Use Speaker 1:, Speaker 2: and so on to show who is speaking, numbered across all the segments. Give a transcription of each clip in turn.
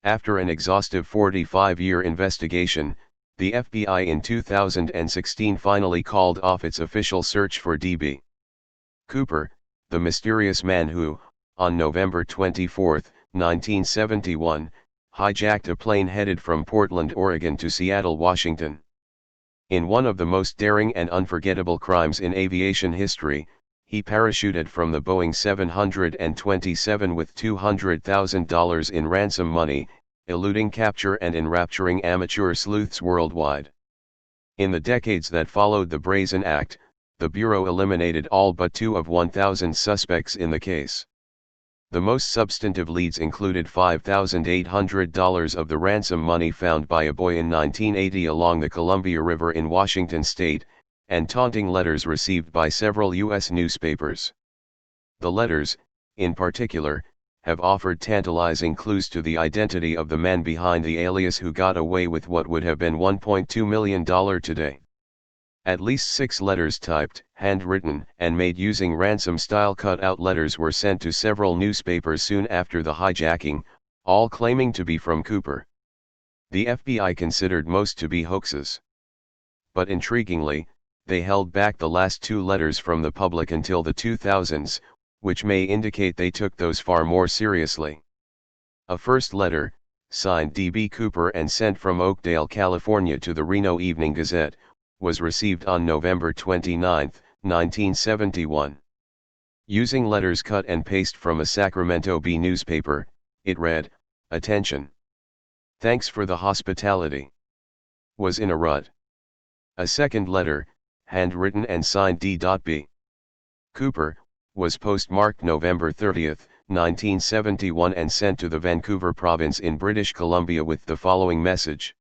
Speaker 1: After an exhaustive 45-year investigation, the FBI in 2016 finally called off its official search for D.B. Cooper, the mysterious man who, on November 24, 1971, hijacked a plane headed from Portland, Oregon to Seattle, Washington. In one of the most daring and unforgettable crimes in aviation history, he parachuted from the Boeing 727 with $200,000 in ransom money, eluding capture and enrapturing amateur sleuths worldwide. In the decades that followed the brazen act, the Bureau eliminated all but 2 of 1,000 suspects in the case. The most substantive leads included $5,800 of the ransom money found by a boy in 1980 along the Columbia River in Washington state, and taunting letters received by several U.S. newspapers. The letters, in particular, have offered tantalizing clues to the identity of the man behind the alias who got away with what would have been $1.2 million today. At least 6 letters typed, handwritten, and made using ransom-style cut-out letters were sent to several newspapers soon after the hijacking, all claiming to be from Cooper. The FBI considered most to be hoaxes. But intriguingly, they held back the last 2 letters from the public until the 2000s, which may indicate they took those far more seriously. A first letter, signed D.B. Cooper and sent from Oakdale, California to the Reno Evening Gazette, was received on November 29, 1971. Using letters cut and paste from a Sacramento Bee newspaper, it read, "Attention. Thanks for the hospitality." Was in a rut. A second letter, handwritten and signed D.B. Cooper, was postmarked November 30, 1971 and sent to the Vancouver province in British Columbia with the following message.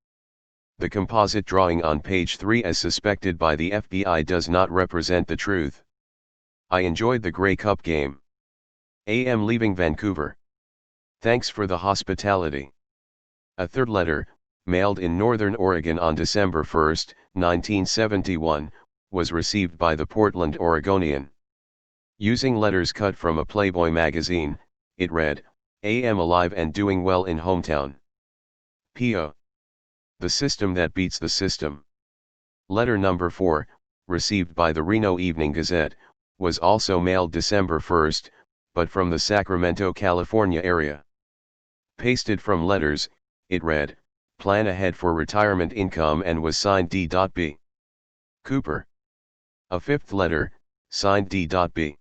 Speaker 1: The composite drawing on page 3 as suspected by the FBI does not represent the truth. I enjoyed the Grey Cup game. Am leaving Vancouver. Thanks for the hospitality. A third letter, mailed in Northern Oregon on December 1, 1971, was received by the Portland Oregonian. Using letters cut from a Playboy magazine, it read, "Am alive and doing well in hometown. P.O. The system that beats the system." Letter number 4, received by the Reno Evening Gazette, was also mailed December 1, but from the Sacramento, California area. Pasted from letters, it read, "Plan ahead for retirement income," and was signed D.B. Cooper. A fifth letter, signed D.B.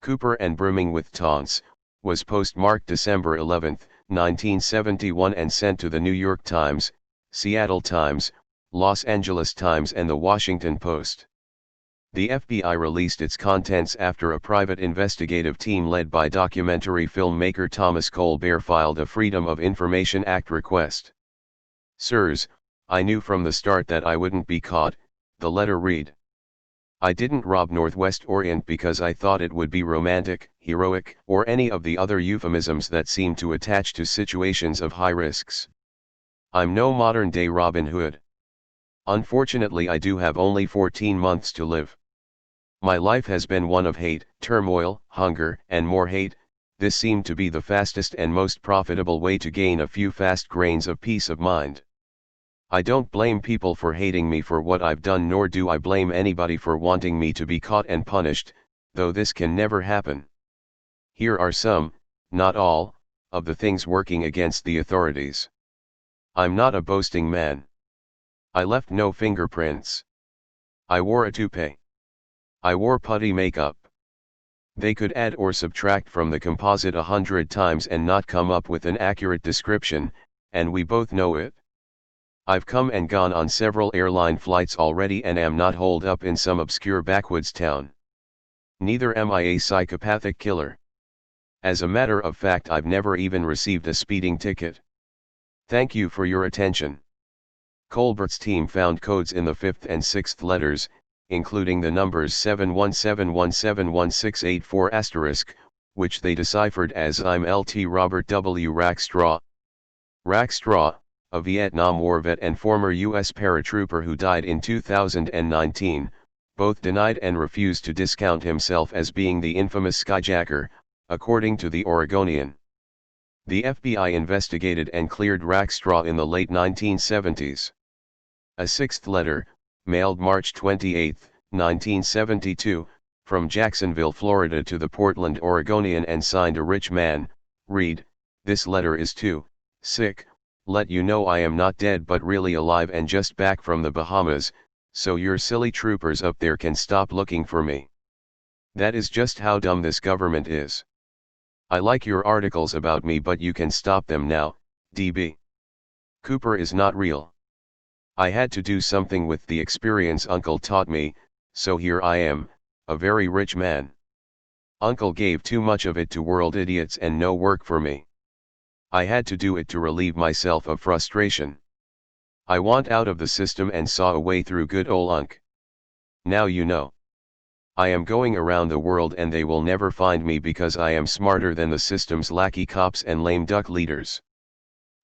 Speaker 1: Cooper and brimming with taunts, was postmarked December 11, 1971 and sent to the New York Times, Seattle Times, Los Angeles Times and the Washington Post. The FBI released its contents after a private investigative team led by documentary filmmaker Thomas Colbert filed a Freedom of Information Act request. "Sirs, I knew from the start that I wouldn't be caught," the letter read. "I didn't rob Northwest Orient because I thought it would be romantic, heroic, or any of the other euphemisms that seem to attach to situations of high risks. I'm no modern-day Robin Hood. Unfortunately, I do have only 14 months to live. My life has been one of hate, turmoil, hunger, and more hate. This seemed to be the fastest and most profitable way to gain a few fast grains of peace of mind. I don't blame people for hating me for what I've done, nor do I blame anybody for wanting me to be caught and punished, though this can never happen. Here are some, not all, of the things working against the authorities. I'm not a boasting man. I left no fingerprints. I wore a toupee. I wore putty makeup. They could add or subtract from the composite 100 times and not come up with an accurate description, and we both know it. I've come and gone on several airline flights already and am not holed up in some obscure backwoods town. Neither am I a psychopathic killer. As a matter of fact, I've never even received a speeding ticket. Thank you for your attention." Colbert's team found codes in the 5th and 6th letters, including the numbers 717171684*, which they deciphered as "I'm Lt. Robert W. Rackstraw." Rackstraw, a Vietnam War vet and former U.S. paratrooper who died in 2019, both denied and refused to discount himself as being the infamous Skyjacker, according to the Oregonian. The FBI investigated and cleared Rackstraw in the late 1970s. A sixth letter, mailed March 28, 1972, from Jacksonville, Florida to the Portland Oregonian and signed a rich man, read, "This letter is too sick, let you know I am not dead but really alive and just back from the Bahamas, so your silly troopers up there can stop looking for me." That is just how dumb this government is. I like your articles about me but you can stop them now, DB. Cooper is not real. I had to do something with the experience Uncle taught me, so here I am, a very rich man. Uncle gave too much of it to world idiots and no work for me. I had to do it to relieve myself of frustration. I want out of the system and saw a way through good ol' Unc. Now you know. I am going around the world and they will never find me because I am smarter than the system's lackey cops and lame duck leaders.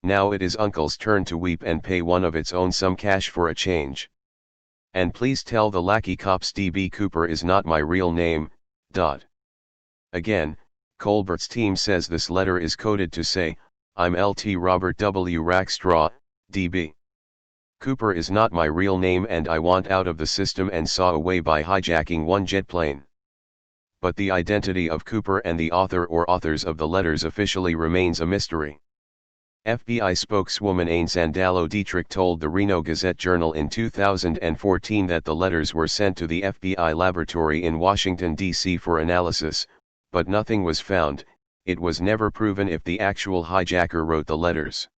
Speaker 1: Now it is Uncle's turn to weep and pay one of its own some cash for a change. And please tell the lackey cops DB Cooper is not my real name, ... Again, Colbert's team says this letter is coded to say, "I'm LT Robert W. Rackstraw, DB. Cooper is not my real name and I want out of the system and saw a way by hijacking one jet plane." But the identity of Cooper and the author or authors of the letters officially remains a mystery. FBI spokeswoman Aine Sandalo Dietrich told the Reno Gazette-Journal in 2014 that the letters were sent to the FBI laboratory in Washington, D.C. for analysis, but nothing was found. It was never proven if the actual hijacker wrote the letters.